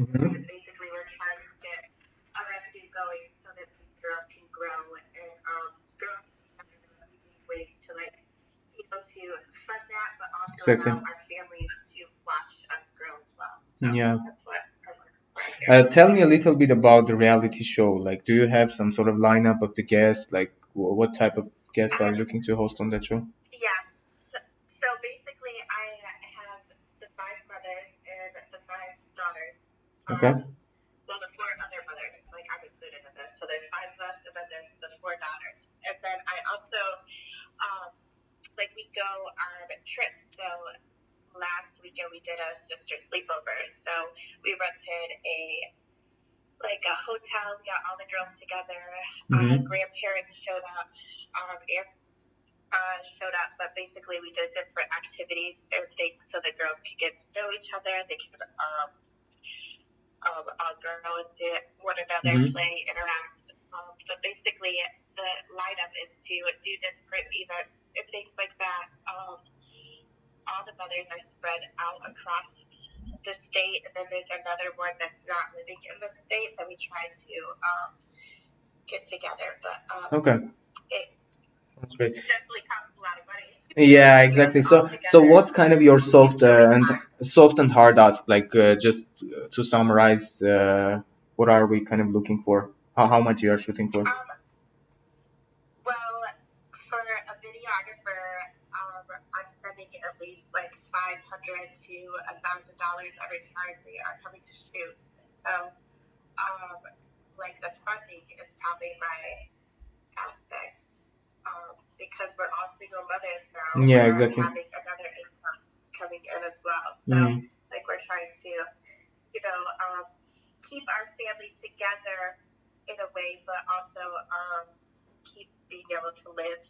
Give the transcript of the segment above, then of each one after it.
Mm-hmm. And basically, we're trying to get a revenue going so that these girls can grow and girls ways to like be able to fund that, but also Exactly. allow our families to watch us grow as well. So Yeah. that's what I'm looking for here. Tell me a little bit about the reality show. Like, do you have some sort of lineup of the guests? Like, what type of guests are you looking to host on that show? Yeah. So basically, I have the five brothers and the five daughters. Okay. Well, the four other brothers, like I'm included in this. So there's five of us, and then there's the four daughters. And then I also, like, we go on trips. So last weekend we did a sister sleepover. So we rented a hotel, got all the girls together. Mm-hmm. Grandparents showed up. Aunts showed up, but basically we did different activities and things so the girls could get to know each other. They could all grow into one another, Mm-hmm. play, interact. But basically the lineup is to do different events and things like that. All the mothers are spread out across the state, and then there's another one that's not living in the state that we try to get together. But Okay. it That's great. definitely costs a lot of money. Yeah, exactly. So what's kind of your soft and hard ask? Like, just to summarize, what are we kind of looking for? How much you are shooting for? Well, for a videographer, I'm spending at least like $500 to $1,000 every time they are coming to shoot. So, like the funding is probably my aspect, because we're all single mothers now. Yeah, We're exactly. having another income coming in as well. So, Mm-hmm. like we're trying to, keep our family together in a way, but also keep being able to live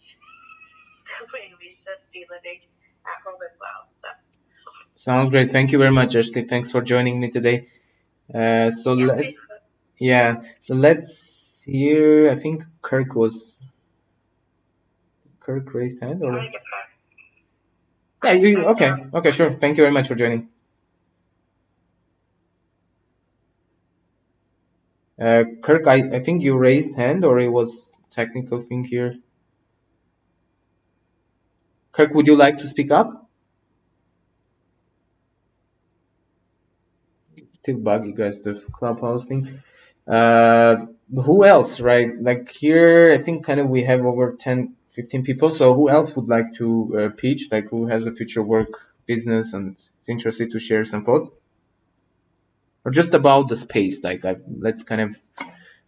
the way we should be living at home as well. So. Sounds great. Thank you very much, Ashley. Thanks for joining me today. So let's hear. I think Kirk raised hand, or yeah, okay, sure. Thank you very much for joining. Kirk, I think you raised hand, or it was technical thing here. Kirk, would you like to speak up? It's still buggy, guys, the clubhouse thing. Who else, right? Like here, I think kind of we have over 10, 15 people. So who else would like to pitch? Like who has a future work business and is interested to share some thoughts? Or just about the space, like let's kind of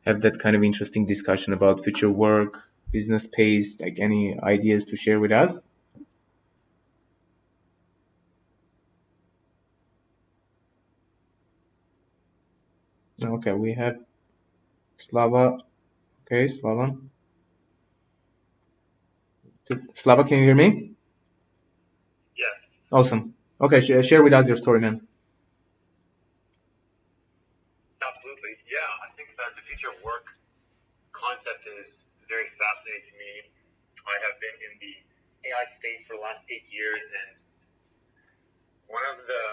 have that kind of interesting discussion about future work, business space, like any ideas to share with us? Okay, we have Slava. Okay, Slava. Slava, can you hear me? Yes. Awesome. Okay, share with us your story, man. Absolutely. Yeah, I think that the future of work concept is very fascinating to me. I have been in the AI space for the last 8 years, and one of the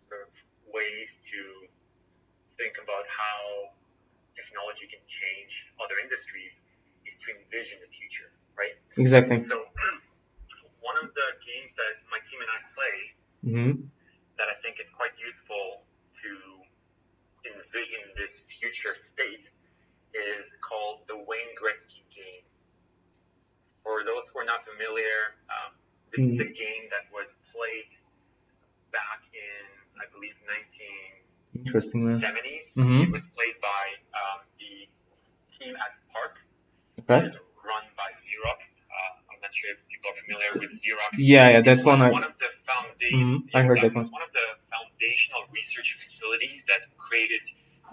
sort of ways to think about how technology can change other industries is to envision the future, right? Exactly. So one of the games that my team and I play that I think is quite useful to envision this future state is called the Wayne Gretzky game. For those who are not familiar, this is a game that was played back in, I believe, 1970s. It was played by the team at Park. Okay. It is run by Xerox. I'm not sure if people are familiar with Xerox. Yeah, that's one. One of the I heard that one. One of the foundational research facilities that created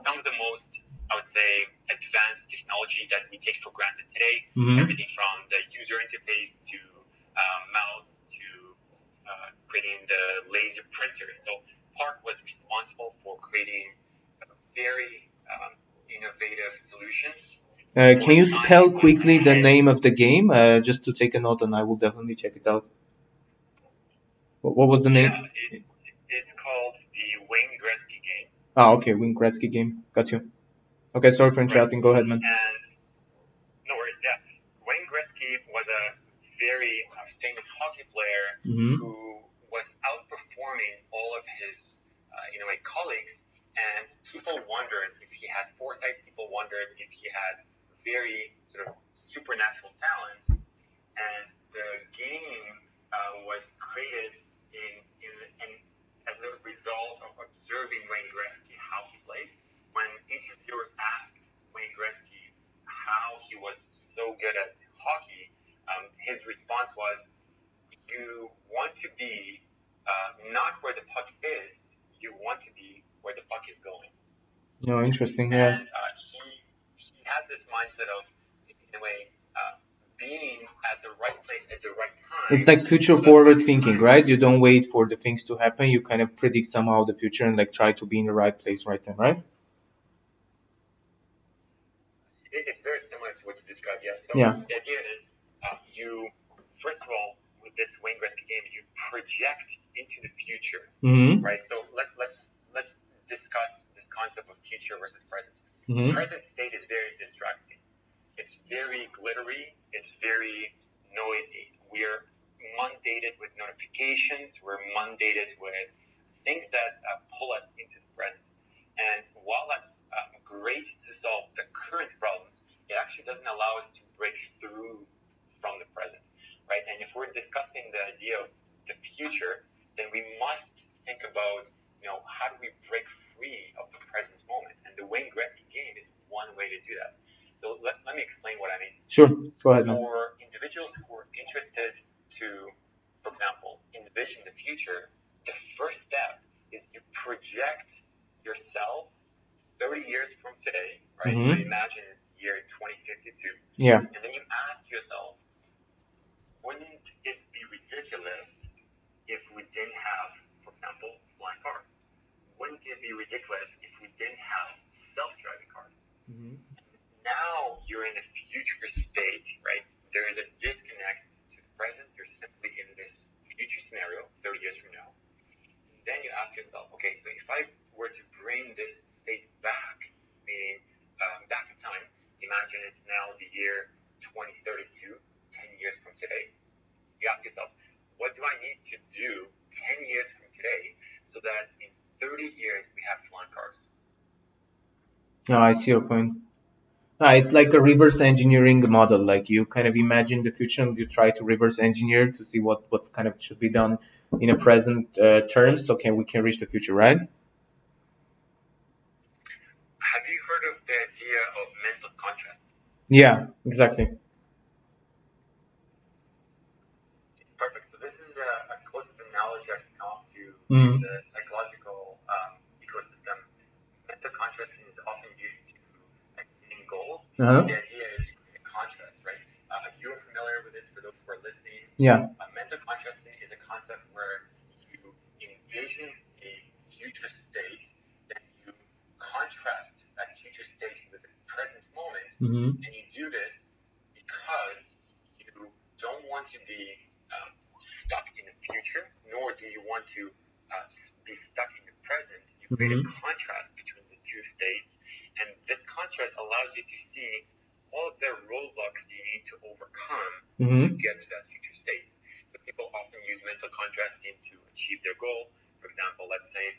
some of the most, I would say, advanced technologies that we take for granted today. Everything from the user interface to mouse to creating the laser printer. So Park was responsible for creating very innovative solutions. Can you spell quickly the name of the game, just to take a note, and I will definitely check it out. What was the name? Yeah, it's called the Wayne Gretzky game. Okay, Wayne Gretzky game. Got you. Okay, sorry for interrupting. Go ahead, man. And no worries, yeah. Wayne Gretzky was a very famous hockey player who was outperforming all of his, colleagues. And people wondered if he had foresight. People wondered if he had very sort of supernatural talents. And the game was created in as a result of observing Wayne Gretzky how he played. When interviewers asked Wayne Gretzky how he was so good at hockey, his response was, "You want to be not where the puck is. You want to be where the puck is going." Oh, interesting. Yeah. And he had this mindset of, in a way, being at the right place at the right time. It's like future forward thinking, right? You don't wait for the things to happen. You kind of predict somehow the future and like try to be in the right place right then, right? It's very similar to what you described, yes. So Yeah. the idea is you, first of all, with this Wayne Gretzky game, you project into the future, right? So let's discuss this concept of future versus present. Present state is very distracting. It's very glittery. It's very noisy. We're inundated with notifications. We're inundated with things that pull us into the present. And while that's great to solve the current problems, it actually doesn't allow us to break through from the present, right? And if we're discussing the idea of the future, then we must think about, how do we break free of the present moment? And the Wayne Gretzky game is one way to do that. So let me explain what I mean. Sure, go ahead. For individuals who are interested to, for example, envision the future, the first step is you project yourself 30 years from today, right? So imagine it's year 2052. Yeah. And then you ask yourself, wouldn't it be ridiculous if we didn't have, for example, flying cars? Wouldn't it be ridiculous if we didn't have self-driving cars? Now you're in a future state, right? There is a disconnect to the present. You're simply in this future scenario 30 years from now. Then you ask yourself, okay, so if I were to bring this state back, meaning back in time, imagine it's now the year 2032, 10 years from today. You ask yourself, what do I need to do 10 years from today so that in 30 years we have flying cars? No, I see your point. It's like a reverse engineering model. Like you kind of imagine the future and you try to reverse engineer to see what kind of should be done in a present terms, so we can reach the future, right? Have you heard of the idea of mental contrast? Yeah, exactly. Perfect. So this is a closest analogy I can come up to in the psychological ecosystem. Mental contrasting is often used to achieving goals. The idea is you create a contrast, right? You're familiar with this for those who are listening. Yeah. Mental contrasting is a concept where you envision a future state, then you contrast that future state with the present moment, and you do this because you don't want to be stuck in the future, nor do you want to be stuck in the present. You create a contrast between the two states, and this contrast allows you to see all of the roadblocks you need to overcome to get to that future state. So people often use mental contrasting to achieve their goal. For example, let's say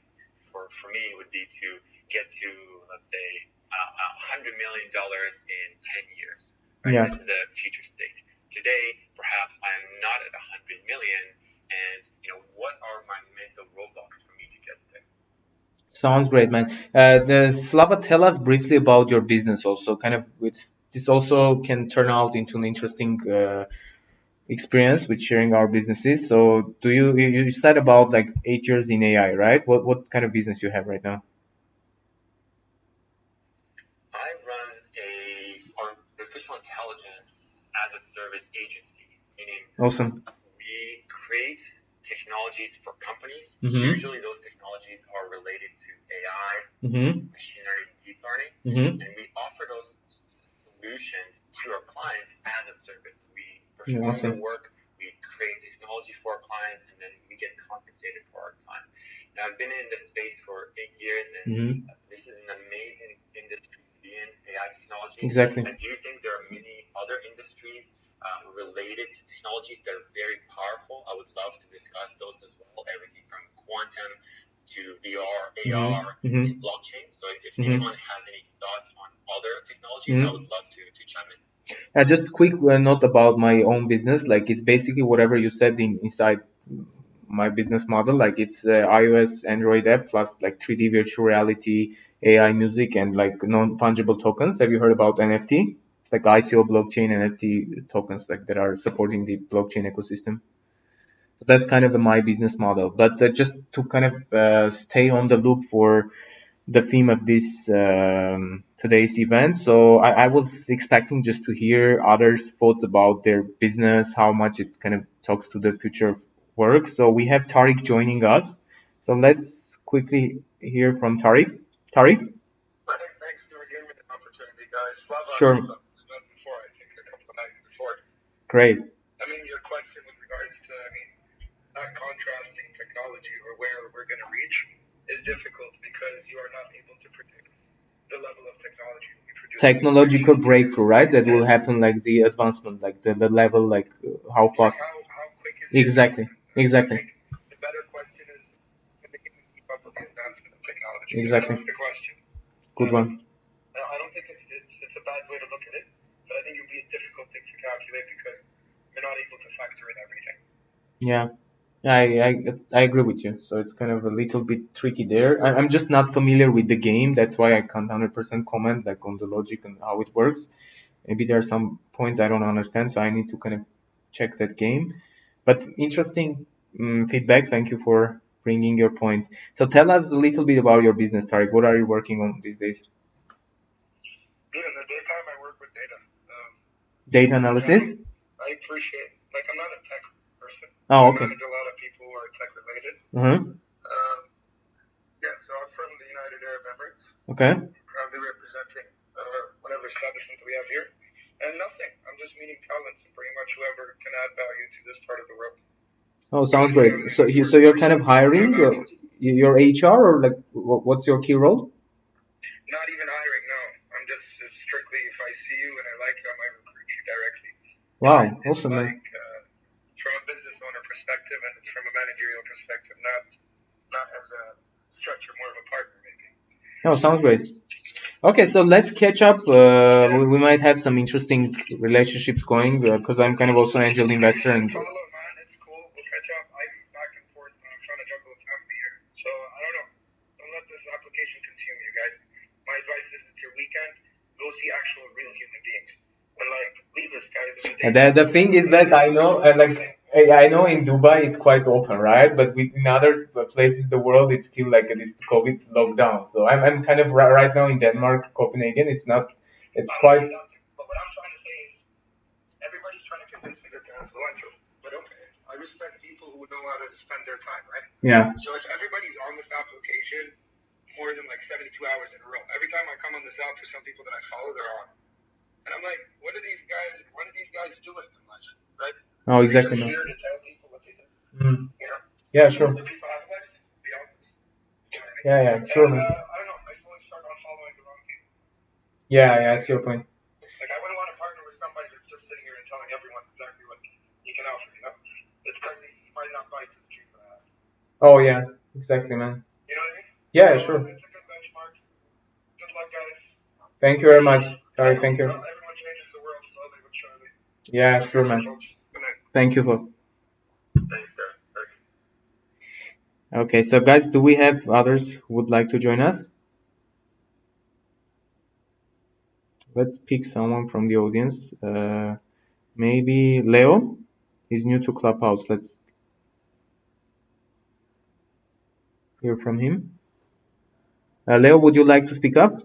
for me it would be to get to, let's say, $100 million in 10 years. Right? Yeah. This is a future state. Today, perhaps I'm not at 100 million, and what are my mental roadblocks for me to get there? Sounds great, man. Slava, tell us briefly about your business also. Kind of, this also can turn out into an interesting experience with sharing our businesses. So, you said about like 8 years in AI, right? What kind of business you have right now? I run a artificial intelligence as a service agency, meaning Awesome. We create technologies for companies. Usually those technologies are related to AI, machine learning, deep learning, and we offer those solutions to our clients as a service. We perform the work, we create technology for our clients, and then we get compensated for our time. I've been in this space for 8 years, and this is an amazing industry to be in, AI technology. Exactly. And do you think there are many other industries related to technologies that are very powerful? I would love to discuss those as well. Everything from quantum to VR, AR to blockchain. So if anyone has any thoughts on other technologies, I would love to chime in. Just a quick note about my own business. Like it's basically whatever you said inside my business model. Like it's iOS, Android app plus like 3D virtual reality, AI music, and like non-fungible tokens. Have you heard about NFT? It's like ICO blockchain NFT tokens like that are supporting the blockchain ecosystem. So that's kind of my business model. But just to kind of stay on the loop for the theme of this today's event. So I was expecting just to hear others' thoughts about their business, how much it kind of talks to the future of work. So we have Tariq joining us. So let's quickly hear from Tariq. Tariq? Thanks for giving me the opportunity, guys. Slava, Sure. before, I think a couple of nights before. Great. I mean, your question with regards to, that contrasting technology or where we're going to reach is difficult because you are not able to predict the level of technology we produce. Technological breakthrough, right? That will happen like the advancement, like the level, like how fast. Like how quick is Exactly. it? Exactly. I think the better question is, can they even keep up with the advancement of technology? Exactly. That's the question. Good one. I don't think it's a bad way to look at it, but I think it would be a difficult thing to calculate because you're not able to factor in everything. Yeah. I agree with you. So it's kind of a little bit tricky there. I'm just not familiar with the game. That's why I can't 100% comment like on the logic and how it works. Maybe there are some points I don't understand, so I need to kind of check that game. But interesting feedback. Thank you for bringing your point. So tell us a little bit about your business, Tariq. What are you working on these days? In the daytime, I work with data. Data analysis? I appreciate, I'm not a tech person. Oh, okay. I manage a lot of people who are tech related. Yeah, so I'm from the United Arab Emirates. Okay. Proudly representing whatever establishment we have here. And nothing. I'm just meeting talents and pretty much whoever can add value to this part of the world. Oh, sounds great. So you're kind of hiring your HR or like what's your key role? Not even hiring, no. I'm just strictly if I see you and I like you, I might recruit you directly. Wow, awesome, man. From a business owner perspective and from a managerial perspective, not as a structure, more of a partner maybe. Oh, sounds great. Okay, so let's catch up. We might have some interesting relationships going because I'm kind of also an angel investor and. Follow, man. It's cool. We'll catch up. I'm back and forth. I'm trying to juggle a family here, so I don't know. Don't let this application consume you guys. My advice is it's your weekend. Go see actual real human beings. And leave this, guys. The thing is that I know, I know in Dubai it's quite open, right? But in other places in the world, it's still like this COVID lockdown. So I'm kind of right now in Denmark, Copenhagen. It's not, it's quite. But what I'm trying to say is, everybody's trying to convince me that they're influential. But okay, I respect people who know how to spend their time, right? Yeah. So if everybody's on this application more than 72 hours in a row, every time I come on this app to some people that I follow, they're on. And I'm like, what are these guys doing in life, right? Oh, exactly. They're here to tell people what they do. You know? Yeah, sure. Do people have life? Be honest. You know what I mean? Yeah, sure, man. I don't know. I slowly start on following the wrong people. Yeah, I see your point. I wouldn't want to partner with somebody that's just sitting here and telling everyone exactly what he can offer, you know? It's because he might not buy to the truth of that. Oh, yeah, exactly, man. You know what I mean? Yeah, sure. It's a good benchmark. Good luck, guys. Thank you very much. Sorry, thank you. Everyone changes the world slowly but surely. Yeah, sure, man. Thank you for. Thanks, sir. Okay, so guys, do we have others who would like to join us? Let's pick someone from the audience. Maybe Leo. He's new to Clubhouse. Let's hear from him. Leo, would you like to speak up?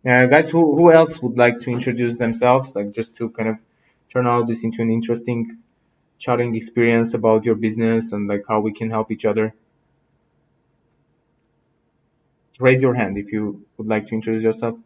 Guys, who else would like to introduce themselves? Like just to kind of turn out this into an interesting chatting experience about your business and like how we can help each other. Raise your hand if you would like to introduce yourself.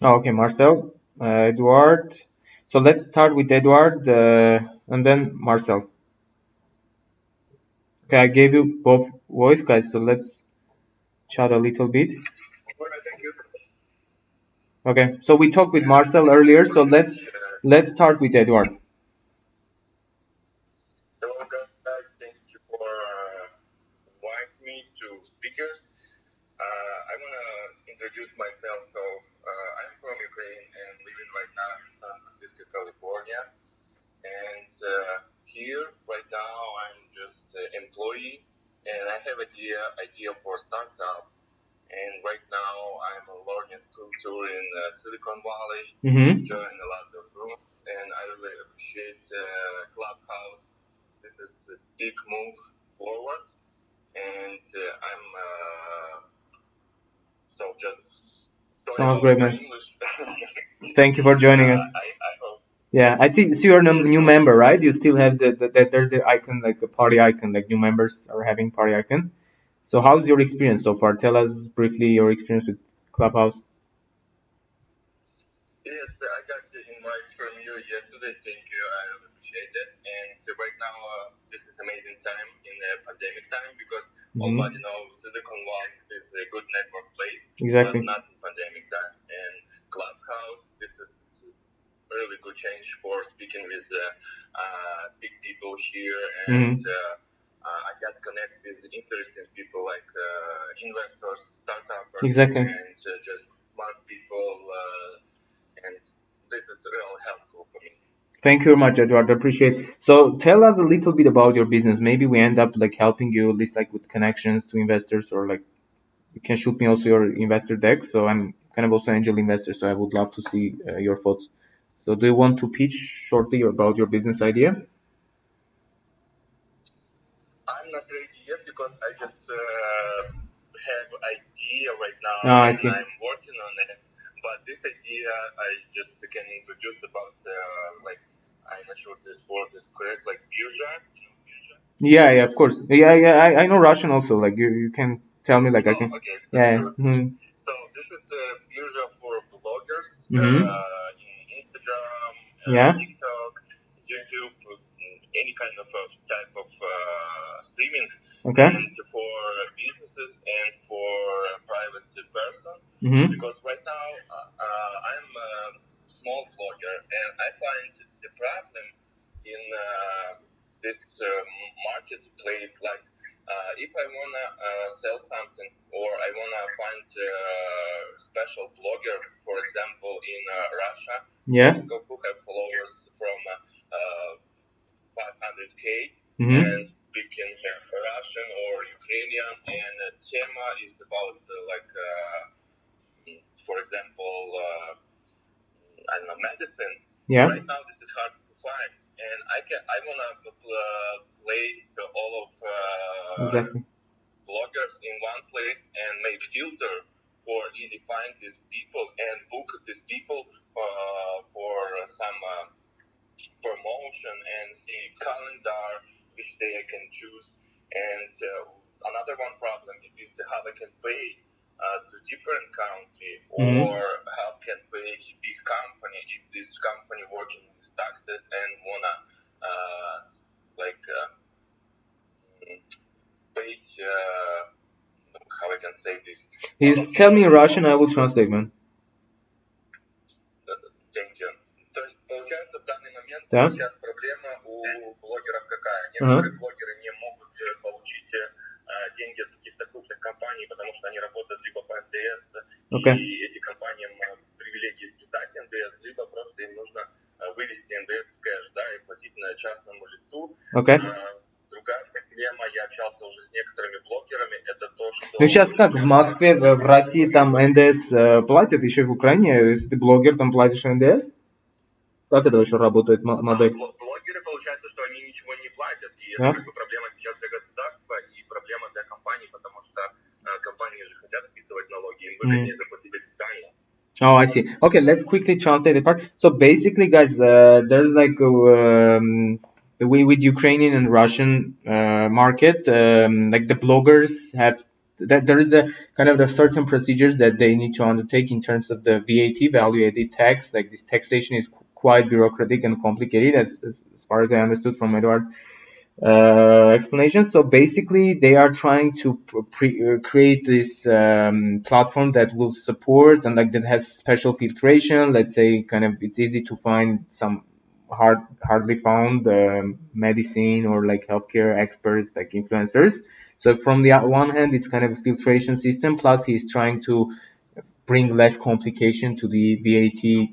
Oh, okay, Marcel, Edward. So let's start with Edward, and then Marcel. Okay, I gave you both voice, guys. So let's chat a little bit. Okay, so we talked with Marcel earlier. So let's start with Edward. Hello, guys. Thank you for inviting me to speakers. I want to introduce myself. So I'm from Ukraine and living right now in San Francisco, California. And here right now I'm just employee, and I have idea for startup. And right now I'm learning culture in Silicon Valley, join a lot of rooms, and I really appreciate Clubhouse. This is a big move forward, and I'm so just. Sounds great, man. Thank you for joining us. I hope. Yeah, I see you're a new member, right? You still have there's the icon, like the party icon, like new members are having party icon. So how's your experience so far? Tell us briefly your experience with Clubhouse. Yes, I got the invite from you yesterday. Thank you. I really appreciate that. And right now, this is amazing time in the pandemic time because everybody knows Silicon Valley is a good network place. Exactly. But not in pandemic time. And Clubhouse, this is really good change for speaking with big people here. And I got to connect with interesting people like investors, startups, Exactly. and just smart people. And this is really helpful for me. Thank you very much, Edward. I appreciate it. So tell us a little bit about your business. Maybe we end up like helping you, at least like with connections to investors, or like you can shoot me also your investor deck. So I'm kind of also angel investor, so I would love to see your thoughts. So do you want to pitch shortly about your business idea? I'm not ready yet because I just have idea right now. I see. I'm working on it. But this idea, I just can introduce about like, I'm not sure this word is correct, like birja. Yeah, of course. Yeah. I know Russian also. Like you can tell me, like I can. Okay, Yeah. So this is birja for bloggers Mhm. in Instagram, Yeah. TikTok, YouTube, any kind of type of streaming. Okay. And for businesses and for private person. Because right now I'm a small blogger and I find the problem in this marketplace, like if I wanna sell something or I wanna find a special blogger, for example, in Russia, Yeah. who have followers from 500K and speaking Russian or Ukrainian, and tema is about for example, I don't know, medicine. Yeah. Right now, this is hard to find, and I wanna place all of Exactly. bloggers in one place and make filter for easy find these people and book these people for some promotion and see calendar which day I can choose. And another one problem it is how I can pay to different country or how can pay big company if this company working with taxes and wanna pay how I can say this. Tell me in Russian, I will translate, man. Thank you. То есть, получается, в данный момент Да. сейчас проблема у блогеров какая? Некоторые блогеры не могут получить деньги от каких-то крупных компаний, потому что они работают либо по НДС, и эти компаниям привилегии списать НДС, либо просто им нужно вывести НДС в кэш, да, и платить частному лицу. Другая проблема, я общался уже с некоторыми блогерами, это то, что... Ну сейчас как, в Москве, в России там НДС платят, еще в Украине, если ты блогер, там платишь НДС? Как это вообще работает, модель? Блогеры, получается, что они ничего не платят, и это как бы проблема сейчас для государства и проблема для компаний, потому что компании же хотят списывать налоги, им выгоднее заплатить официально. Oh, I see. Okay, let's quickly translate the part. So basically, guys, there's like the way with Ukrainian and Russian market, like the bloggers have that there is a kind of the certain procedures that they need to undertake in terms of the VAT, value added tax. Like this taxation is quite bureaucratic and complicated, as far as I understood from Edward's explanation. So basically, they are trying to create this platform that will support and like that has special filtration. Let's say, kind of, it's easy to find some hardly found medicine or like healthcare experts, like influencers. So from the one hand, it's kind of a filtration system. Plus, he's trying to bring less complication to the VAT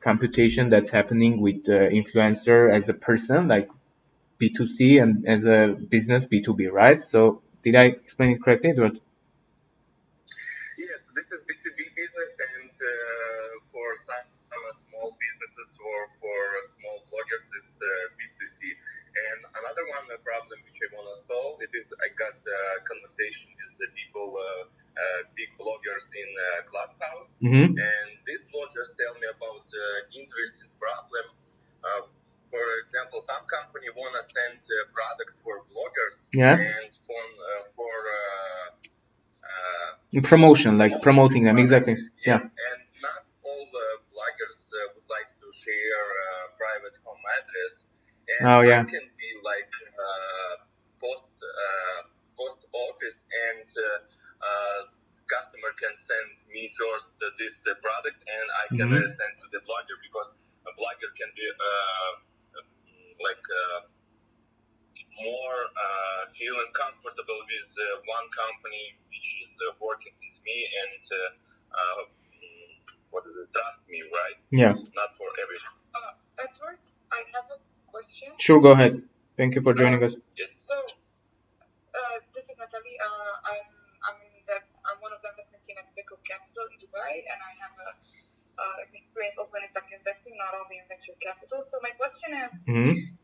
computation that's happening with influencer as a person, like B2C, and as a business B2B, right? So did I explain it correctly, Edward? Yes, this is B2B business, and for some small businesses or for small bloggers, it's B2C. And another one problem which I want to solve, it is I got a conversation with the people, big bloggers in Clubhouse, and these bloggers tell me about interesting problem. For example, some company want to send product for bloggers, and for promotion, like promoting them, exactly. Yeah. And not all bloggers would like to share private home address. And I can be like post office, and customer can send me first this product, and I can send to the blogger, because a blogger can be like more feeling comfortable with one company which is working with me, and what is it, trust me, right? Yeah. Not for everyone. Edward, I have a question. Sure, go ahead. Thank you for joining us. Yes. So, this is Natalie. I'm one of the investment team at Beko Capital in Dubai, and I have experience also in impact investing, not only in venture capital. So my question is,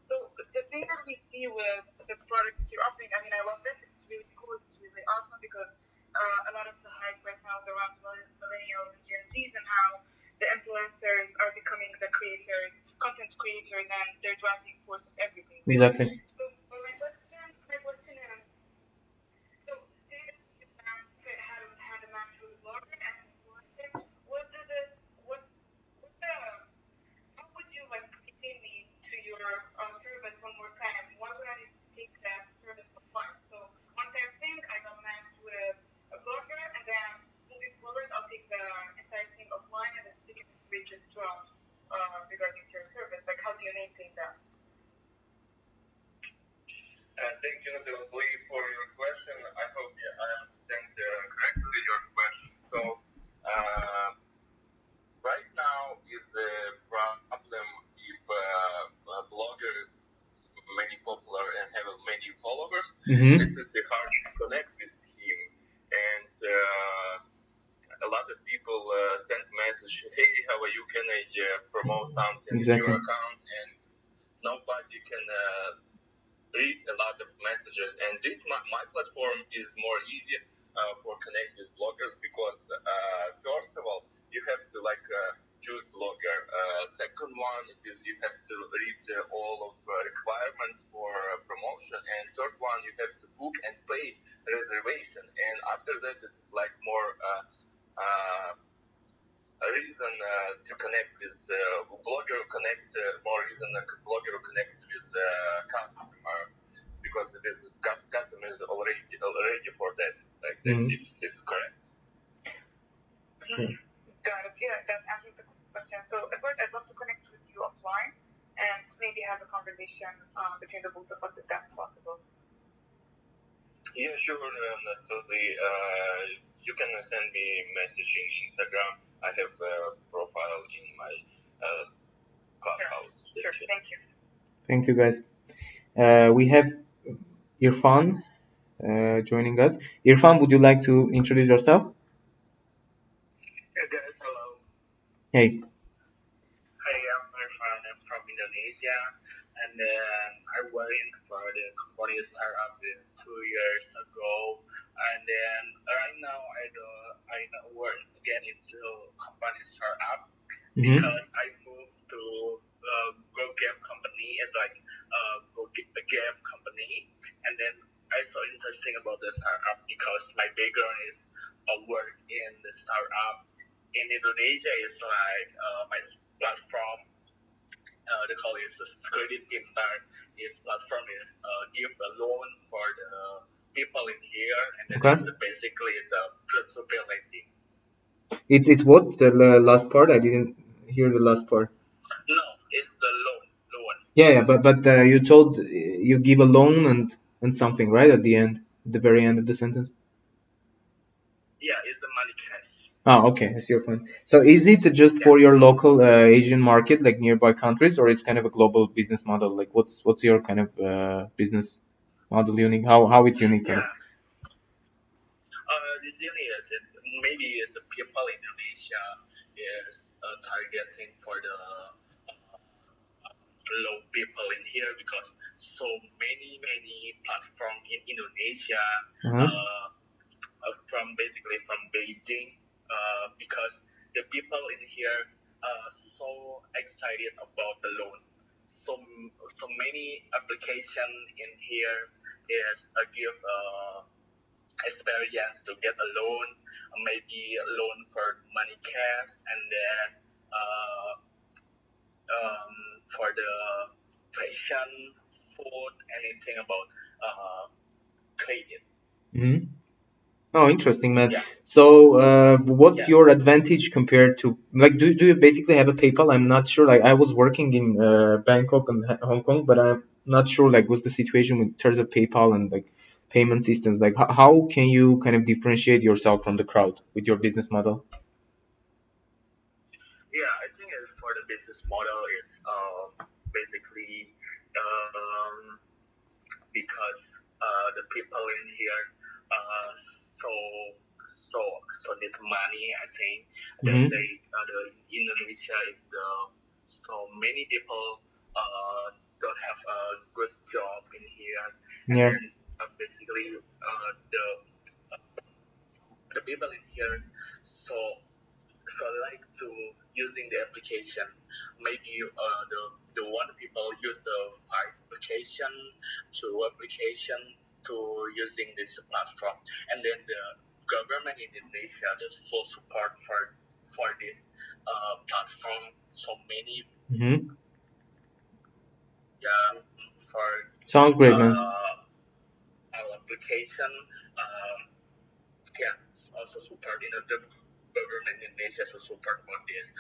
so the thing that we see with the products you're offering, I mean, I love it. It's really cool. It's really awesome, because a lot of the hype right now is around millennials and Gen Zs, and how the influencers are becoming the creators, content creators, and they're driving force of everything. Exactly. So my question is, so say that you had a match with a blogger as an influencer. What's the how would you like pay me to your service one more time? Why would I take that service for fun? So one time thing, I got matched with a blogger, and then moving forward, I'll take the entire thing offline, and the stickiness rate just drops regarding to your service. Like, how do you maintain that? Thank you, Natalie, for your question. I hope I understand correctly your question. So, right now is the problem if a blogger is many popular and have many followers. This is hard to connect with him, and a lot of people send message, hey, how are you? Can I promote something in your account? And nobody can read a lot of messages. And this my platform is more easy for connect with bloggers, because first of all, you have to like choose blogger. Second one, it is you have to read all of requirements for promotion. And third one, you have to book and pay reservation. And after that, it's like more a reason to connect with blogger, connect more reason blogger connect with customer, because this customer is already for that. Like this, this is correct. Got it. Yeah, that answers the question. So, Edward, I'd love to connect with you offline and maybe have a conversation between the both of us, if that's possible. Yeah, sure, Natalie. You can send me message in Instagram. I have a profile in my Clubhouse. Sure. Thank you. Thank you, guys. We have Irfan joining us. Irfan, would you like to introduce yourself? Hey guys, hello. Hey. Hi, I'm Irfan. I'm from Indonesia, and then I went for the company startup 2 years ago, and then right now I work again into company startup because I moved to Go Game company as like a game company, and then I saw interesting about the startup because my background Indonesia is like my platform. They call it credit pintar. This platform is give a loan for the people in here, and then Okay. it's basically it's a peer-to-peer lending. It's what the last part? I didn't hear the last part. No, it's the loan. Yeah, yeah, but you told you give a loan and something, right? At the end, at the very end of the sentence. Yeah, it's the money cash. Ah, okay, I see your point. So is it just for your local Asian market, like nearby countries, or it's kind of a global business model? Like what's your kind of business model unique? How it's unique? Kind of? Yeah. The thing is, maybe it's the people in Indonesia is targeting for the low people in here because so many platform in Indonesia from basically from Beijing because the people in here are so excited about the loan. So so many application in here is give experience to get a loan, maybe a loan for money cash, and then uh, for the fashion, food, anything about credit. Mm-hmm. Oh, interesting, man. Yeah. So, what's your advantage compared to like do you basically have a PayPal? I'm not sure. Like I was working in Bangkok and Hong Kong, but I'm not sure like what's the situation in terms of PayPal and like payment systems. Like how can you kind of differentiate yourself from the crowd with your business model? Yeah, I think it's for the business model, it's basically because the people in here so so so need money. I think they say the Indonesia is the so many people don't have a good job in here, and Yeah. then basically the people in here so so like to using the application. Maybe the one people use the 5 application, 2 application to using this platform, and then the government in Indonesia the full support for this platform. So many Mm-hmm. yeah for Sounds great, man. our application. Yeah, also support the government in Indonesia to support on this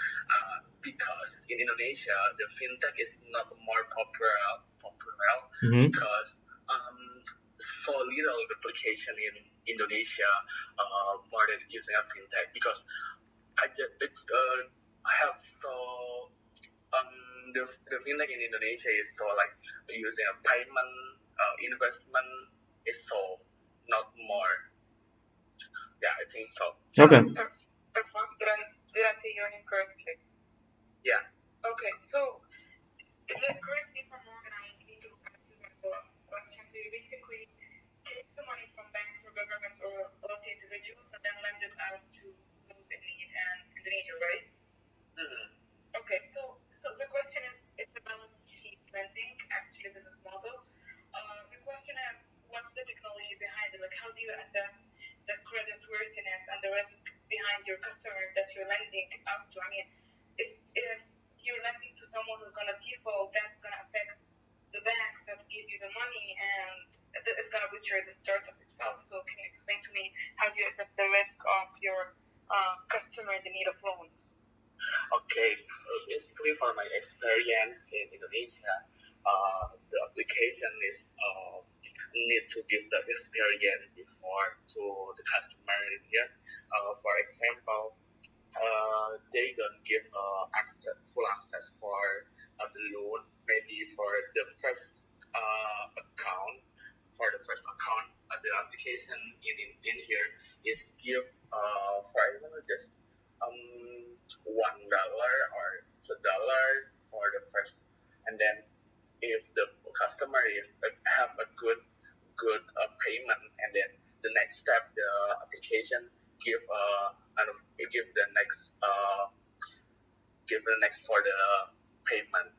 because in Indonesia the fintech is not more popular because so little application in Indonesia more than using a fintech because I have so the fintech in Indonesia is so like using a payment investment is so not more. Yeah, I think so. Okay. Did I say your name correctly? Yeah. Okay, so correct me if I'm wrong, and I need to ask you a question. So you basically take the money from banks or governments or wealthy individuals and then lend it out to those in need and Indonesia, right? Okay, so the question is, it's a balance sheet lending, actually business model. The question is, what's the technology behind it? Like, how do you assess the credit worthiness and the risk behind your customers that you're lending out to? I mean, if you're lending to someone who's going to default, that's going to affect the banks that give you the money, and it's going to butcher the startup itself. So can you explain to me how do you assess the risk of your customers in need of loans? Okay, basically for my experience in Indonesia, the application is need to give the experience before to the customer here. For example, they don't give full access for the loan. Maybe for the first account, the application in here is give for example just $1 or $2 for the first, and then if the customer is have a good payment, and then the next step the application give kind of give the next for the payment.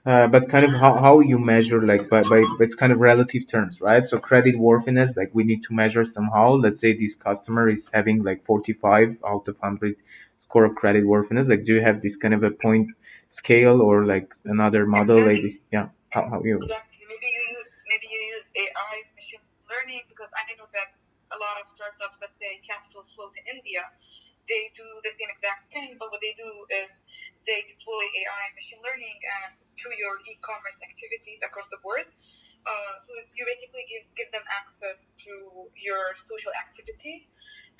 But kind of how you measure like by it's kind of relative terms, right? So credit worthiness, like we need to measure somehow. Let's say this customer is having like 45 out of 100 score of credit worthiness. Like, do you have this kind of a point scale or like another model like this? Yeah, how you? Exactly. Maybe you use AI machine learning because I know that a lot of startups, let's say capital flow to India, they do the same exact thing, but what they do is they deploy AI machine learning to your e-commerce activities across the board. So you basically give them access to your social activities,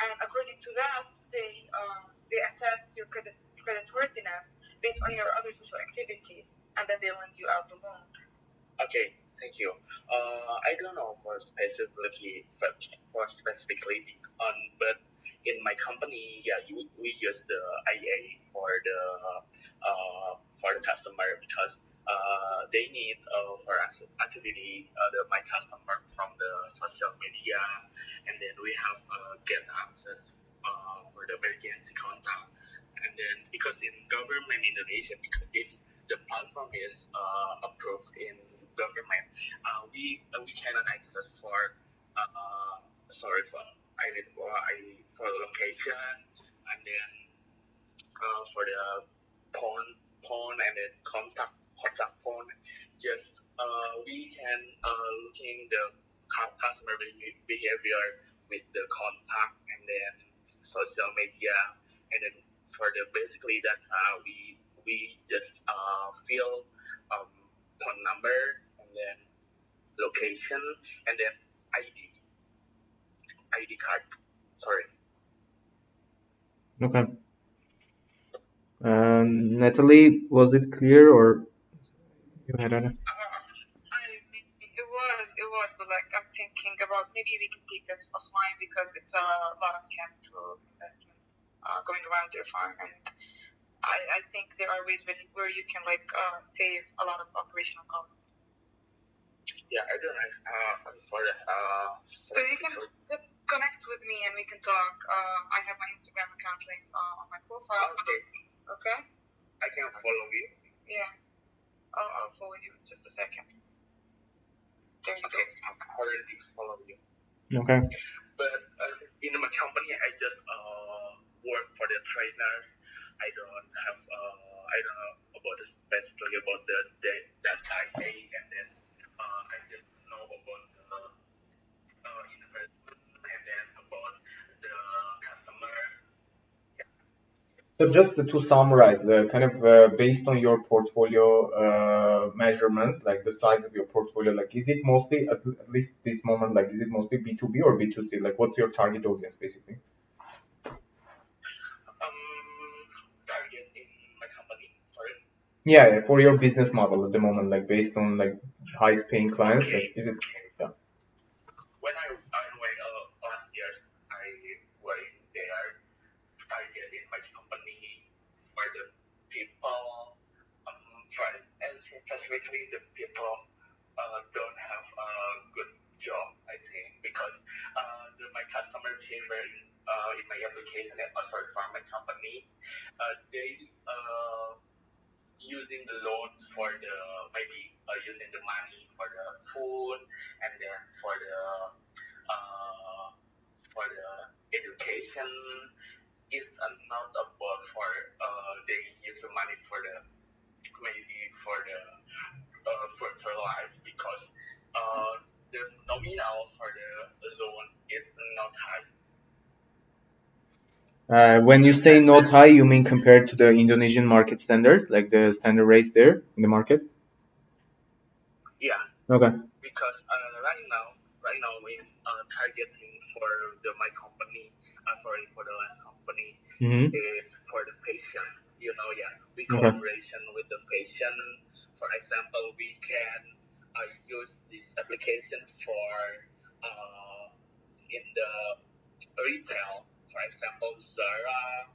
and according to that, they assess your credit worthiness based on your other social activities, and then they lend you out the loan. Okay, thank you. I don't know for specifically but in my company, yeah, we use the IA for the customer because they need for activity my customer from the social media, and then we have get access for the emergency contact, and then because in government Indonesia, because if the platform is approved in government, we cannot access for sorry for for location, and then for the phone and then contact phone. Just we can looking the customer behavior with the contact and then social media, and then for the basically that's how we just fill phone number and then location and then ID card. Sorry. Okay. Natalie, was it clear or you had a? It was, but like I'm thinking about maybe we can take this offline because it's a lot of capital investments going around their farm, and I think there are ways where you can like save a lot of operational costs. Yeah, I don't know. For So you can just connect with me and we can talk. I have my Instagram account linked on my profile. Okay. Okay. I can follow you. Yeah. I'll follow you in just a second. There you Okay. I already follow you. Okay. But in my company, I just work for the trainers. I don't know about specifically about the that IA, and then I just know about the investment and then about the customer. So just to summarize, the kind of based on your portfolio measurements, like the size of your portfolio, like is it mostly at least this moment, like is it mostly B2B or B2C? Like what's your target audience basically? Target in my company. Sorry. Yeah, for your business model at the moment, like based on like highest paying clients, like is it? Yeah. When I last year I were there target in my company for the people and specifically the people don't have a good job, I think, because my customer behavior in my application and also for my company, they using the loan for the maybe using the money for the food and then uh, for the education is not about for they use the money for the maybe for the for life because the nominal for the loan is not high. When you say not high, you mean compared to the Indonesian market standards, like the standard rates there in the market? Yeah. Okay. Because right now we targeting for my company, sorry for the last company is for the fashion. You know, yeah, we collaboration with the fashion. For example, we can use this application for in the retail. For example, Zara,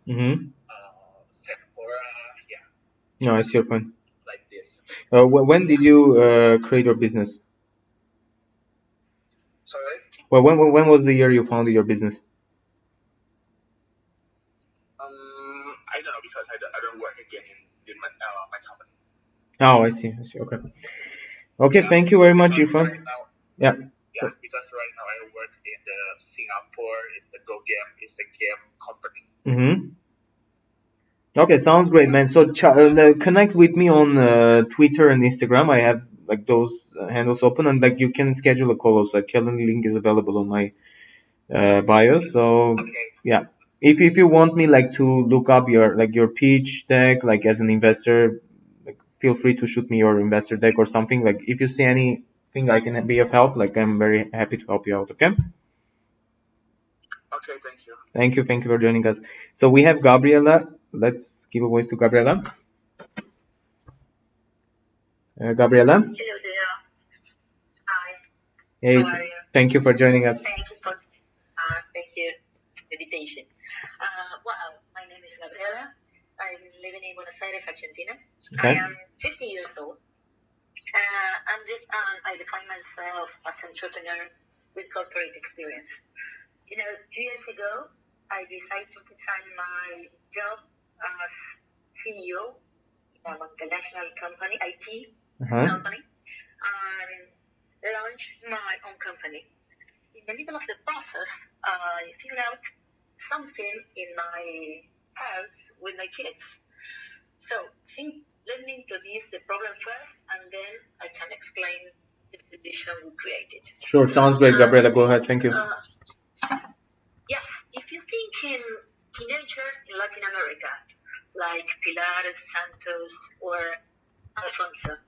Sephora, yeah. No, I see your point. Like this. When did you create your business? Sorry? Well, when was the year you founded your business? I don't know because I don't work again in my company. Oh, I see. I see. Okay. Okay. Thank you very much, Because Irfan. right now, Yeah. yeah, because right now I work in the Singapore. It's the Go Game. It's the game company. Mm-hmm. Okay, sounds great, man. So connect with me on Twitter and Instagram. I have like those handles open, and like you can schedule a call also. Like, calendar link is available on my bio. So Okay. yeah, if you want me like to look up your pitch deck like as an investor, like feel free to shoot me your investor deck or something. Like if you see anything I can be of help, like I'm very happy to help you out. Okay. Okay. Thank you. Thank you for joining us. So we have Gabriela. Let's give a voice to Gabriela. Gabriela. Hello there. Hi. Hey, How are you? thank you for joining us. Thank you for the invitation. Well, my name is Gabriela. I'm living in Buenos Aires, Argentina. Okay. I am 50 years old. I define myself as an entrepreneur with corporate experience. 2 years ago, I decided to resign my job as CEO in a multinational company, IT Uh-huh. company, and launched my own company. In the middle of the process, I figured out something in my house with my kids. So let me introduce the problem first, and then I can explain the solution we created. Sure, sounds great, Gabriela. Go ahead. Thank you. Yes, if you think in teenagers in Latin America, like Pilar, Santos, or Alfonso,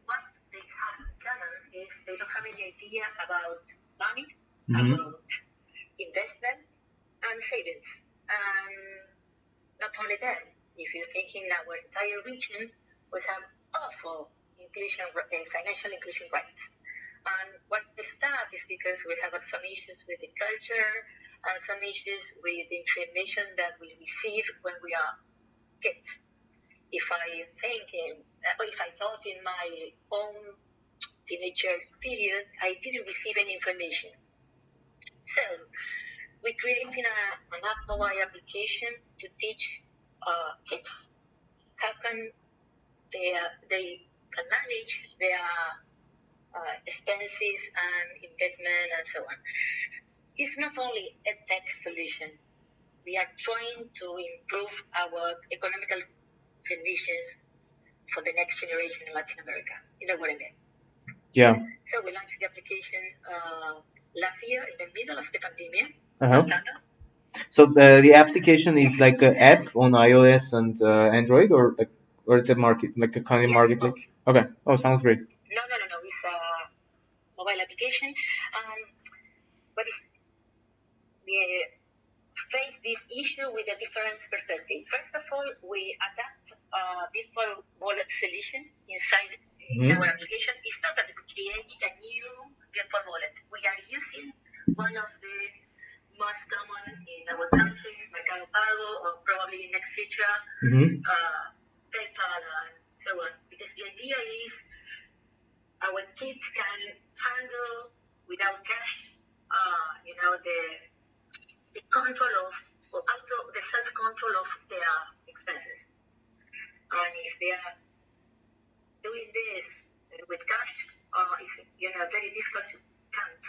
what they have in common is they don't have any idea about money, about investment, and savings. And not only that, if you think in our entire region, we have awful financial inclusion rates. And what is that is because we have some issues with the culture and some issues with the information that we receive when we are kids. If I thought in my own teenager period, I didn't receive any information. So we created an app mobile application to teach kids how can they can manage their expenses and investment and so on. It's not only a tech solution. We are trying to improve our economical conditions for the next generation in Latin America. You know what I mean? Yeah. So we launched the application last year in the middle of the pandemic. Uh-huh. So the application is like an app on iOS and Android, or it's a market like a kind of marketplace. Okay. Oh, sounds great. No. It's a mobile application. But we face this issue with a different perspective. First of all, we adapt a virtual wallet solution inside our application. It's not that we create a new virtual wallet. We are using one of the most common in our countries, Mercado Pago, or probably in next future, PayPal, and so on. Because the idea is our kids can handle without cash, the control of, or also the self-control of their expenses. And if they are doing this with cash, it's very difficult to count.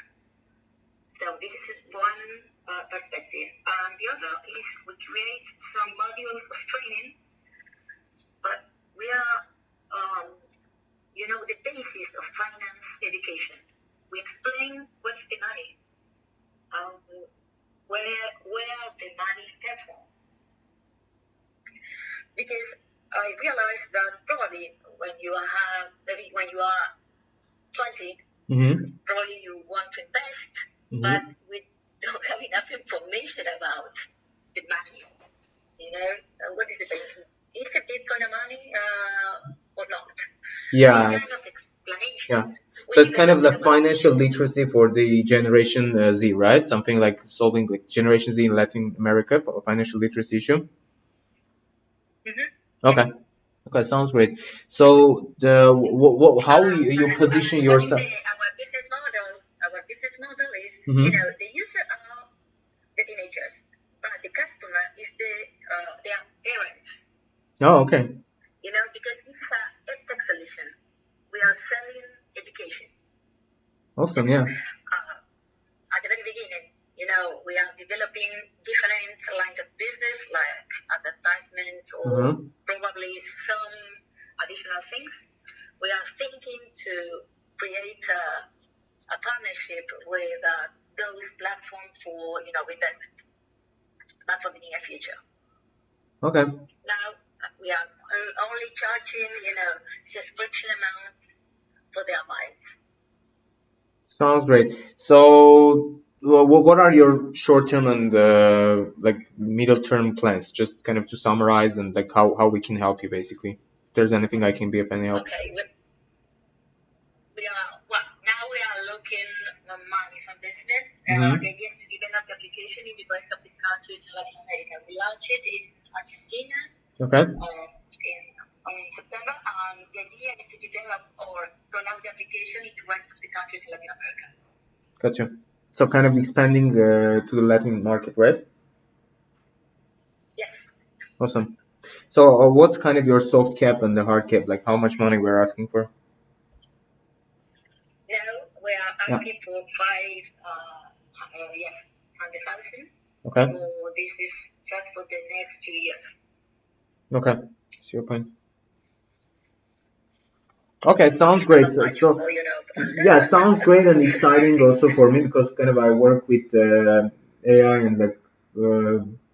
So this is one perspective. And the other is we create some modules of training, but we are, the basis of finance education. We explain what's the money, where the money comes from. Because I realized that probably when you are 20, probably you want to invest, but we don't have enough information about the money. What is the Bitcoin? Is the Bitcoin a money or not? Yeah. These kind of explanations. Yeah. So it's kind of the financial literacy for the Generation Z, right? Something like solving like Generation Z in Latin America, a financial literacy issue. Okay. Okay, sounds great. So how you position yourself? Our business model is, the user are the teenagers, but the customer is their parents. Oh, okay. Awesome, yeah. At the very beginning, we are developing different lines of business like advertisement or probably some additional things. We are thinking to create a partnership with those platforms for investment. That's for the near future. Okay. Now we are only charging subscription amount for their buyers. Sounds great. So, what are your short-term and like middle-term plans? Just kind of to summarize and like how we can help you basically. If there's anything I can be of any help. Okay. Now we are looking on money for business. The idea is to develop the application in the rest of the countries in Latin America. We launched it in Argentina. Okay. On September, and the idea is to develop or roll out the application in the rest of the countries in Latin America. Gotcha. So kind of expanding to the Latin market, right? Yes. Awesome. So what's kind of your soft cap and the hard cap? Like how much money we're asking for? Now we are asking for 100,000. Okay. So this is just for the next 2 years. Okay. That's your point. Okay, sounds great. So yeah, sounds great and exciting also for me because kind of I work with AI and like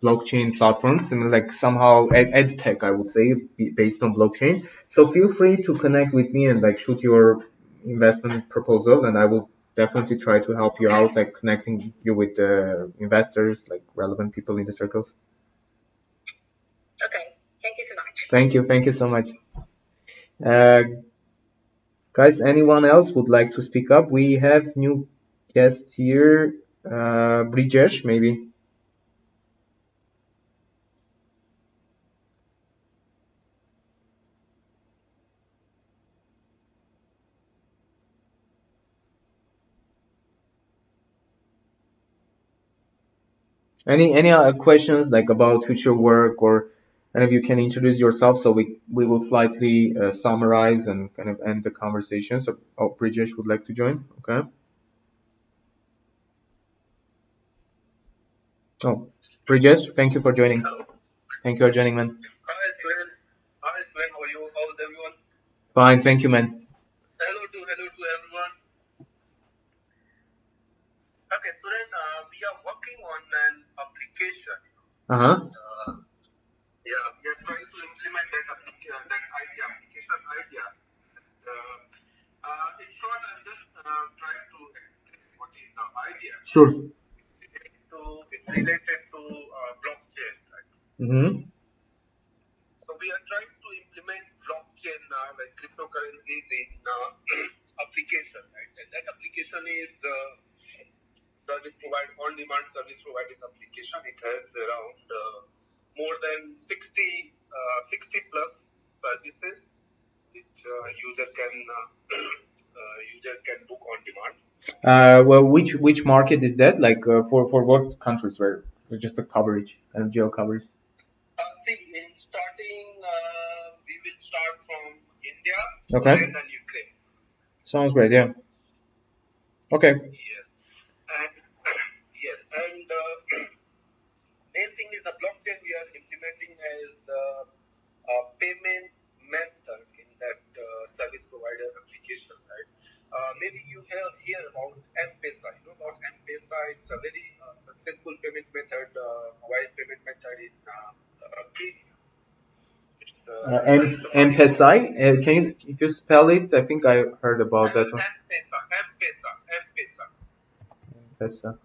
blockchain platforms and like somehow ed tech, I would say, based on blockchain. So feel free to connect with me and like shoot your investment proposal, and I will definitely try to help you out, like connecting you with investors, like relevant people in the circles. Okay, thank you so much. Thank you so much. Guys, anyone else would like to speak up? We have new guests here. Brijesh, maybe. Any questions like about future work, or any of you can introduce yourself so we will slightly summarize and kind of end the conversation. So, oh, Brijesh would like to join. Okay. Oh, Brijesh, thank you for joining. Thank you for joining, man. Hi, Sven. Hi, Sven. How are you? How's everyone? Fine, thank you, man. Hello to everyone. Okay, so then we are working on an application. Yeah, we are trying to implement that application idea. In short, I'm just trying to explain what is the idea. Sure. It's related to blockchain, right? So we are trying to implement blockchain, like cryptocurrencies in application, right? And that application is service provide on-demand service providing application. It has around more than 60 plus services which user can book on demand. Well, which market is that? Like for what countries? Where just the coverage and geo coverage? See, in starting, we will start from India, Okay. Poland, and Ukraine. Sounds great. Yeah. Okay. Yes, and main thing is the blockchain we are implementing as a payment method in that service provider application, right? Maybe you have heard about M-Pesa. You know about M-Pesa? It's a very successful payment method, mobile payment method in Kenya. M-Pesa. Can you, if you spell it? I think I heard about that one. M-Pesa. M-Pesa.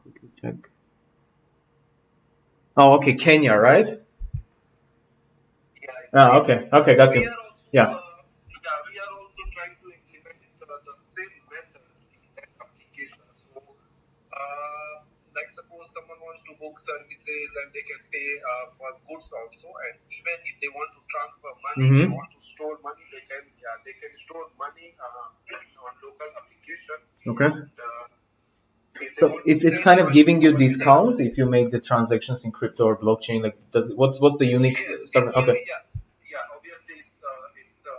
Quickly check. Oh, okay, Kenya, right? Yeah. Okay, got you. Yeah. We are also trying to implement the same method in that application. So, like suppose someone wants to book services and they can pay for goods also, and even if they want to transfer money, they want to store money, they can store money on local application. Okay. So it's kind of giving you discounts if you make the transactions in crypto or blockchain. Like, what's the unique? Okay. Yeah, obviously it's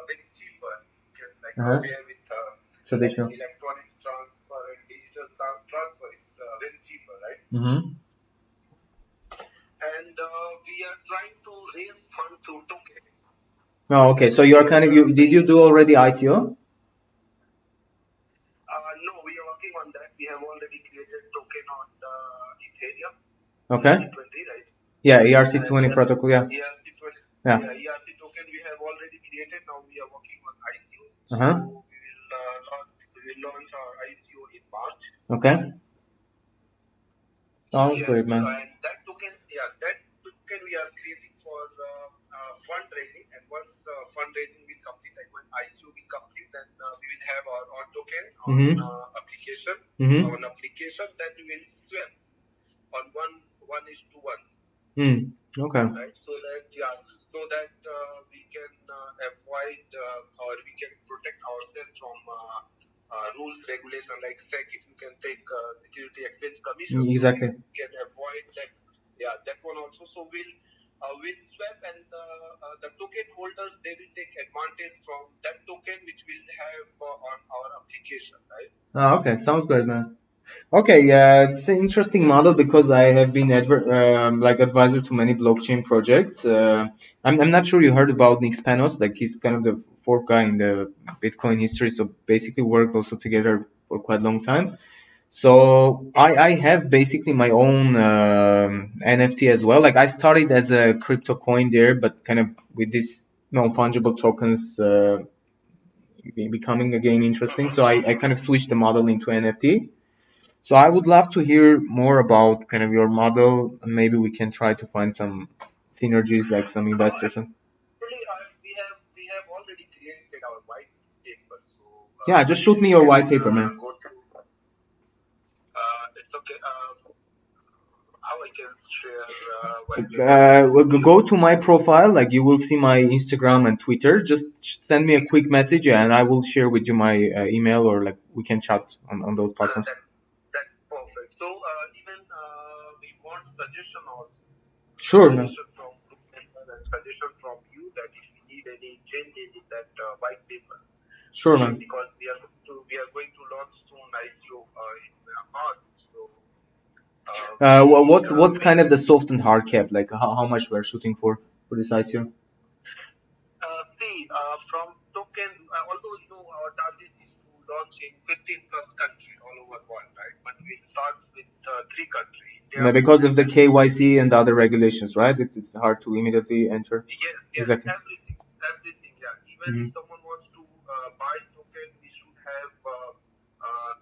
very cheaper. You can like compare with traditional. electronic transfer and digital transfer is very cheaper, right? Mm-hmm. And we are trying to raise fund through tokens. Oh, okay. So you are kind of you did you do already ICO? No, we are working on that. We have already created token on Ethereum, Okay. ERC20, right? Yeah, ERC20 protocol. Yeah. ERC20, Yeah. ERC token we have already created. Now we are working on ICO. Uh-huh. So we will launch our ICO in March. Okay. Sounds Yes, great, man. and that token we are creating for fundraising. And once fundraising will complete, like when ICO will complete, then we will have our own token on Mm-hmm. application. Mm-hmm. On application, then we will swap on one is to one. Okay. Right, so that we can avoid or we can protect ourselves from rules regulation like SEC. If you can take Security Exchange Commission, Exactly. so we can avoid that. Yeah, that one also. So we'll swap, and the token holders, they will take advantage from that token which will have on our application, right? Okay. Sounds great, man. Okay, yeah, it's an interesting model because I have been like advisor to many blockchain projects. I'm not sure you heard about Nick Panos, like he's kind of the fourth guy in the Bitcoin history, so basically worked also together for quite a long time. So I have basically my own NFT as well. Like I started as a crypto coin there, but kind of with this non-fungible tokens becoming again interesting. So I kind of switched the model into NFT. So I would love to hear more about kind of your model, and maybe we can try to find some synergies, like some investors. Actually, we have already created our white paper. So Yeah, just shoot me your white paper, man. go through. It's okay. How I can share white paper? Go to my profile, like you will see my Instagram and Twitter. Just send me a quick message, and I will share with you my email, or like we can chat on those platforms. That's perfect. So even we want suggestion also. Sure, man. Suggestion from group member and suggestion from you that if we need any changes in that white paper. Sure, man. Because we are going to launch soon ICO in March. So What's kind of the soft and hard cap? Like how much we're shooting for this ICO? See, from token, although our target is to launch in 15 plus countries all over the world, right? But we start with 3 countries. Yeah, because of the KYC and the other regulations, right? It's hard to immediately enter. Yes, Exactly. everything. Yeah, even if someone wants to buy token, we should have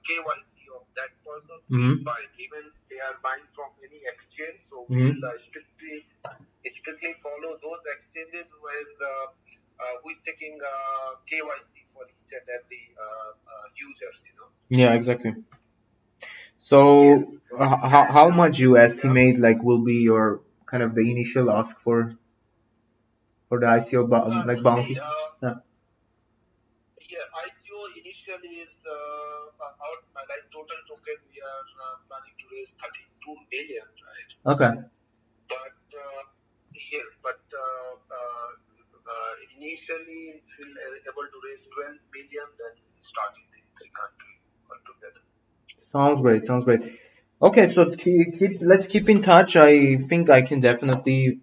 KYC of that person who is buying. Even they are buying from any exchange, so we'll strictly follow those exchanges who is taking KYC for each and every users. Yeah, exactly. So how much you estimate like will be your kind of the initial ask for the ICO like bounty? ICO initially is out like total token we are planning to raise 32 million, right? Okay. But yes, but initially we'll able to raise 12 million, then start in these 3 countries altogether. Sounds great. Sounds great. Okay, so let's keep in touch. I think I can definitely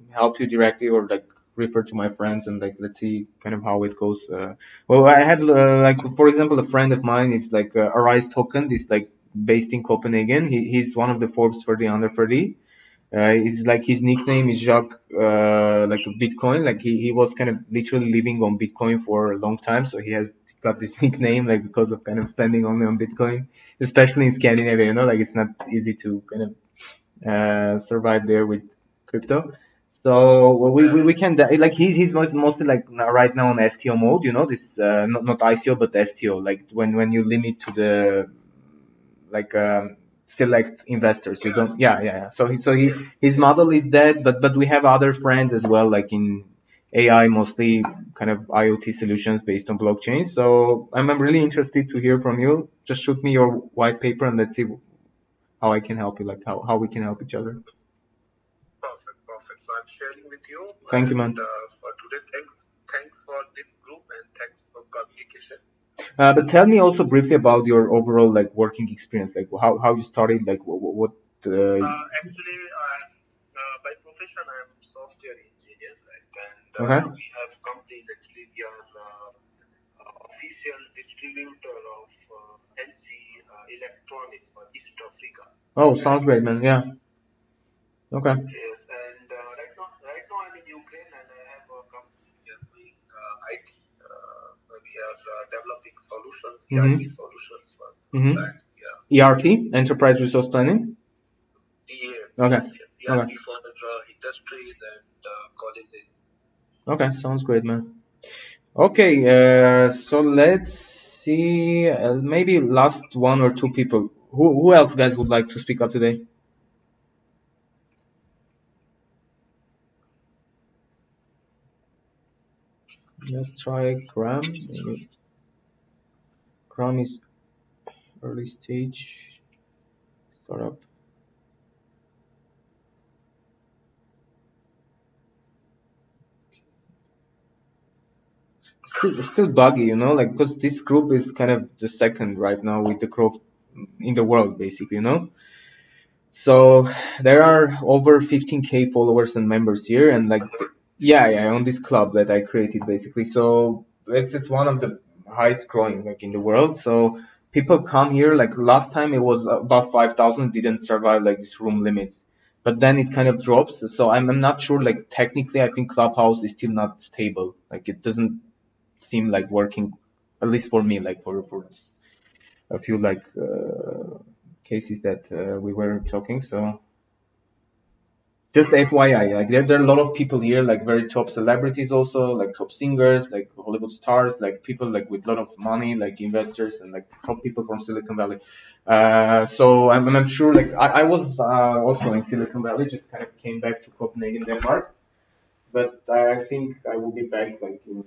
help you directly or like refer to my friends and like let's see kind of how it goes. Well, I have like for example a friend of mine is like Arise Token. This like based in Copenhagen. He's one of the Forbes 30 under 30. It's like his nickname is Jacques, like a Bitcoin. Like he was kind of literally living on Bitcoin for a long time, so he has got this nickname like because of kind of spending only on Bitcoin, especially in Scandinavia. Like it's not easy to kind of survive there with crypto. So we can like he's mostly like right now on STO mode. This not ICO but STO. Like when you limit to the like select investors. You don't. Yeah. So his model is that, but we have other friends as well, like in AI, mostly kind of IoT solutions based on blockchain. So I'm really interested to hear from you. Just shoot me your white paper and let's see how I can help you, like how we can help each other. Perfect. So I'm sharing with you. Thank you, man. For today, thanks for this group and thanks for communication. But tell me also briefly about your overall like working experience, like how you started, like what Actually, by profession, I'm software engineer, right? And okay. we have companies. Actually, we are official distributor of LG electronics for East Africa. Oh, sounds great, man. Yeah. Okay. Yes, and right now I'm in Ukraine, and I have a company. We are doing IT. We are developing solutions, ERP Mm-hmm. solutions for Mm-hmm. clients. Yeah. ERP, Enterprise Resource Planning. Yes, Okay. yes, yes. Okay. ERP for the industries and colleges. Okay. Sounds great, man. Okay. So let's see. Maybe last one or two people. Who else, guys, would like to speak up today? Let's try Graham. Maybe Graham is early stage startup. Still buggy, like because this group is kind of the second right now with the growth in the world, basically, So there are over 15K followers and members here, and like, yeah, on this club that I created, basically. So it's one of the highest growing like in the world. So people come here. Like last time, it was about 5,000. Didn't survive like this room limits, but then it kind of drops. So I'm not sure. Like technically, I think Clubhouse is still not stable. Like it doesn't seem like working, at least for me. Like for a few like cases that we were talking. So just FYI, like there are a lot of people here, like very top celebrities also, like top singers, like Hollywood stars, like people like with a lot of money, like investors and like top people from Silicon Valley. So I'm sure like I was also in Silicon Valley, just kind of came back to Copenhagen, Denmark, but I think I will be back like in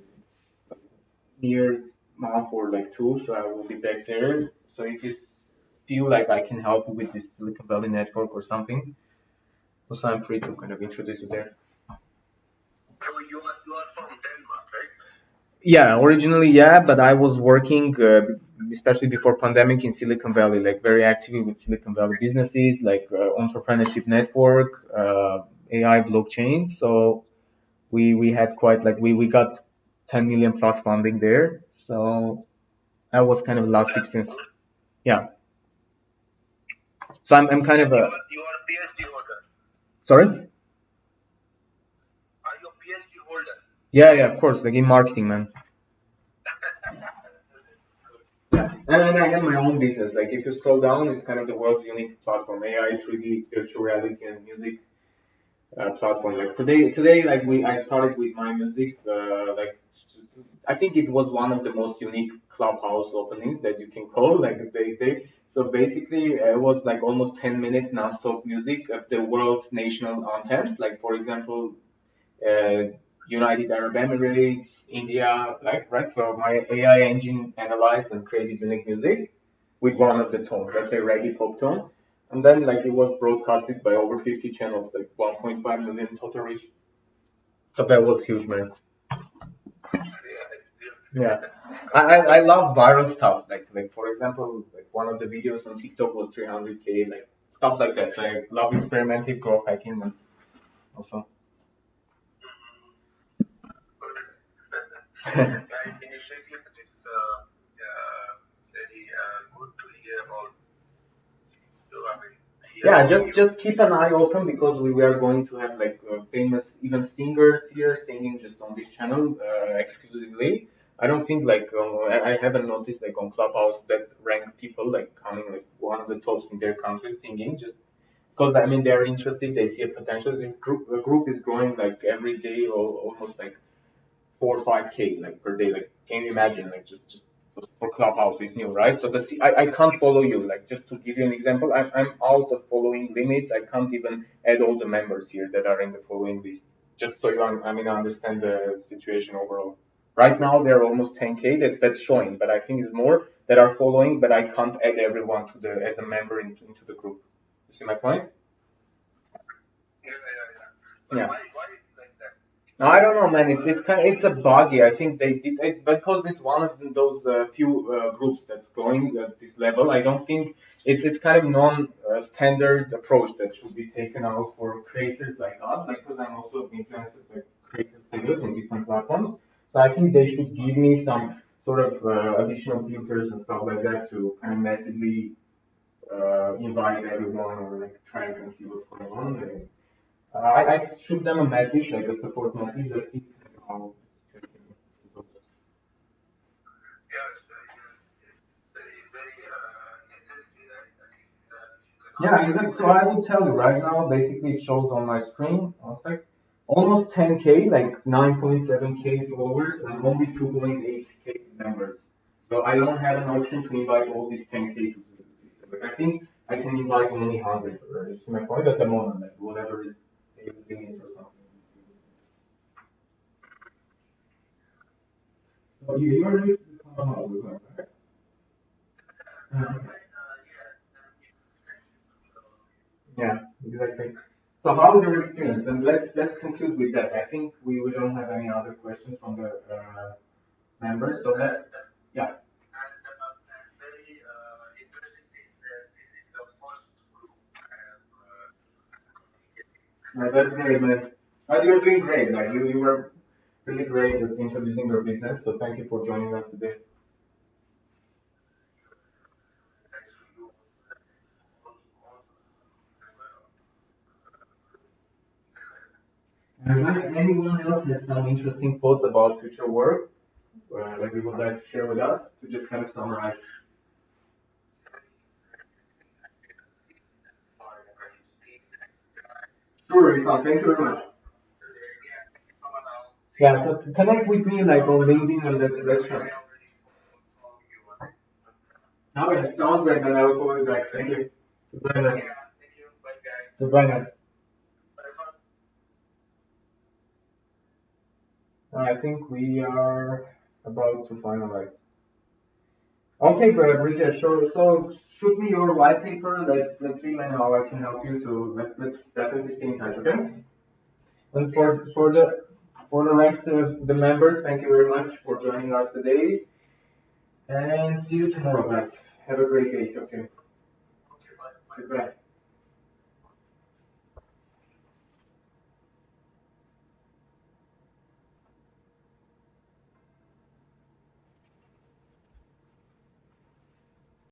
near month or like two, so I will be back there. So if you feel like I can help you with this Silicon Valley network or something, also I'm free to kind of introduce you there. So you are from Denmark, right? Yeah, originally, yeah, but I was working, especially before pandemic, in Silicon Valley, like very actively with Silicon Valley businesses, like entrepreneurship network, AI, blockchain. So we had quite like we got 10 million plus funding there. So that was kind of last experience. Yeah. So I'm kind of a You are a PhD holder. sorry. Are you a PhD holder? Yeah, of course, like in marketing, man. Yeah, and I have my own business. Like if you scroll down, it's kind of the world's unique platform, AI, 3D, virtual reality, and music platform. Like today, like I started with my music. Like I think it was one of the most unique clubhouse openings that you can call like these days. So basically, it was like almost 10 minutes nonstop music of the world's national anthems. Like for example, uh, United Arab Emirates, India, like right. So my AI engine analyzed and created unique music with one of the tones, let's say reggae pop tone, and then like it was broadcasted by over 50 channels, like 1.5 million total reach. So that was huge, man. Yeah, I love viral stuff. Like for example, like one of the videos on TikTok was 300K, like stuff like that. So I love experimenting, growth hacking, and also. Initiative, it's very good to hear about you. I mean, hear Yeah, about just you. just keep an eye open because we are going to have like famous even singers here singing just on this channel exclusively. I don't think like I haven't noticed like on Clubhouse that rank people like coming like one of the tops in their country singing just because I mean they're interested, they see a potential. This group is growing like every day or almost like 4 or 5K like per day. Like, can you imagine? Like, just for Clubhouse is new, right? So I can't follow you. Like, just to give you an example, I'm out of following limits. I can't even add all the members here that are in the following list. Just so I mean, understand the situation overall. Right now, there are almost 10K that's showing, but I think it's more that are following, but I can't add everyone to the as a member into the group. You see my point? Yeah. But Yeah. why it's like that? I don't know, man. It's a buggy. I think they did it because it's one of those few groups that's growing at this level. I don't think it's kind of non-standard approach that should be taken out for creators like us. Like, because I'm also influencer like creator videos on different platforms. So I think they should give me some sort of additional filters and stuff like that to kind of massively invite everyone or like try and see what's going on. I shoot them a message, like a support message. Let's see how this goes. Yeah, it's very necessary. I think that you can Yeah, always. exactly. So I will tell you right now, basically it shows on my screen, one sec, almost 10K, like 9.7K followers and only 2.8K members. So I don't have an option to invite all these 10K to the system. Like I think I can invite only 100, or you see my point at the moment, like whatever is the limit or something. So you're new to the clubhouse, right? Mhm. Yeah, exactly. So how was your experience? And let's conclude with that. I think we don't have any other questions from the members. So that yeah, And very interesting thing that this is the first group I have communicated. that's great, man. But you're doing great. Like you were really great at introducing your business. So thank you for joining us today. Thanks to you also that all And does anyone else has some interesting thoughts about future work that you would like to share with us to just kind of summarize? Sure, Rita. Thank you very much. Yeah, so connect with me like on LinkedIn and let's chat. Okay, sounds great, man. I will call you back. Thank you. Goodbye, man. Goodbye, man. I think we are about to finalize. Okay, Bridget, sure. So shoot me your white paper. Let's see, man, how I can help you. So let's definitely stay in touch, okay? And for the rest of the members, thank you very much for joining us today. And see you tomorrow, guys. Have a great day. Talk to you. Goodbye.